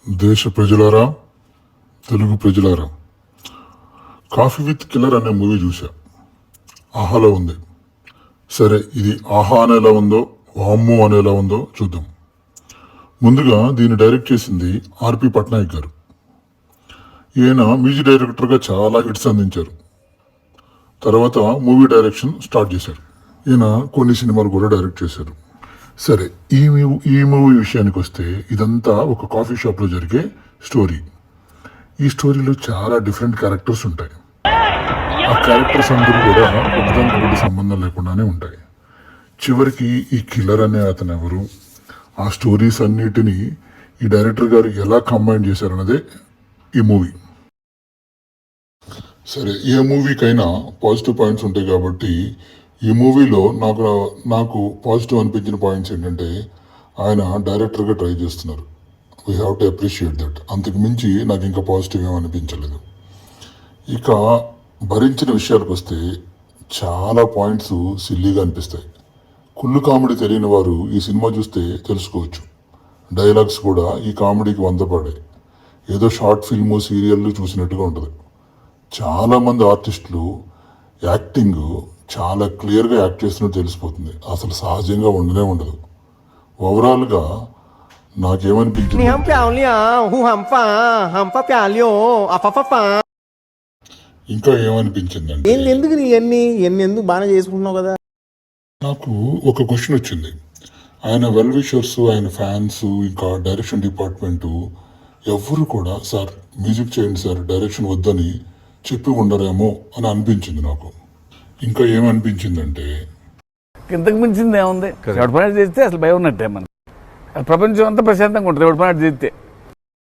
దేశ ప్రజలారా, తెలుగు ప్రజలారా, కాఫీ విత్ కిల్లర్ అనే మూవీ చూసా. ఆహాలో ఉంది. సరే, ఇది ఆహా అనేలా ఉందో వామ్మో అనేలా ఉందో చూద్దాం. ముందుగా దీన్ని డైరెక్ట్ చేసింది ఆర్పి పట్నాయక్ గారు. ఈయన మ్యూజిక్ డైరెక్టర్గా చాలా హిట్స్ అందించారు. తర్వాత మూవీ డైరెక్షన్ స్టార్ట్ చేశారు. ఈయన కొన్ని సినిమాలు కూడా డైరెక్ట్ చేశారు. సరే, ఈ మూవీ విషయానికి వస్తే ఇదంతా ఒక కాఫీ షాప్లో జరిగే స్టోరీ. ఈ స్టోరీలో చాలా డిఫరెంట్ క్యారెక్టర్స్ ఉంటాయి. ఆ క్యారెక్టర్స్ అందరూ కూడా ఒకదానికి సంబంధం లేకుండానే ఉంటాయి. చివరికి ఈ కిల్లర్ అనే అతను ఎవరు, ఆ స్టోరీస్ అన్నిటినీ ఈ డైరెక్టర్ గారు ఎలా కంబైన్ చేశారన్నదే ఈ మూవీ. సరే, ఏ మూవీకైనా పాజిటివ్ పాయింట్స్ ఉంటాయి కాబట్టి ఈ మూవీలో నాకు పాజిటివ్ అనిపించిన పాయింట్స్ ఏంటంటే, ఆయన డైరెక్టర్గా ట్రై చేస్తున్నారు. We have to appreciate that. అంతకు మించి నాకు ఇంకా పాజిటివ్ ఏమనిపించలేదు. ఇక భరించిన విషయాలకు వస్తే చాలా పాయింట్స్ సిల్లీగా అనిపిస్తాయి. కుళ్ళు కామెడీ తెలియని వారు ఈ సినిమా చూస్తే తెలుసుకోవచ్చు. డైలాగ్స్ కూడా ఈ కామెడీకి వందపడాయి. ఏదో షార్ట్ ఫిల్ము సీరియల్ చూసినట్టుగా ఉంటుంది. చాలామంది ఆర్టిస్టులు యాక్టింగ్ చాలా క్లియర్గా యాక్ట్ చేస్తున్నట్టు తెలిసిపోతుంది. అసలు సహజంగా ఉండదు. ఓవరాల్గా నాకేమనిపించింది, ఇంకా ఏమనిపించిందంటే, ఎందుకు బాగా చేసుకుంటున్నావు కదా. నాకు ఒక క్వశ్చన్ వచ్చింది. ఆయన వెల్ విషర్స్, ఆయన ఫ్యాన్స్, ఇంకా డైరెక్షన్ డిపార్ట్మెంటు ఎవ్వరు కూడా సార్ మ్యూజిక్ చేయండి సార్, డైరెక్షన్ వద్దని చెప్పి ఉండరేమో అని అనిపించింది నాకు. ఇంకా ఏమనిపించిందంటే, ఇంతకు మించింది ఏముంది? ఎవరి పని చేస్తే అసలు భయం ఉన్నట్టే. మనం ప్రపంచం అంతా ప్రశాంతంగా ఉంటుంది ఎవరి పని చేస్తే.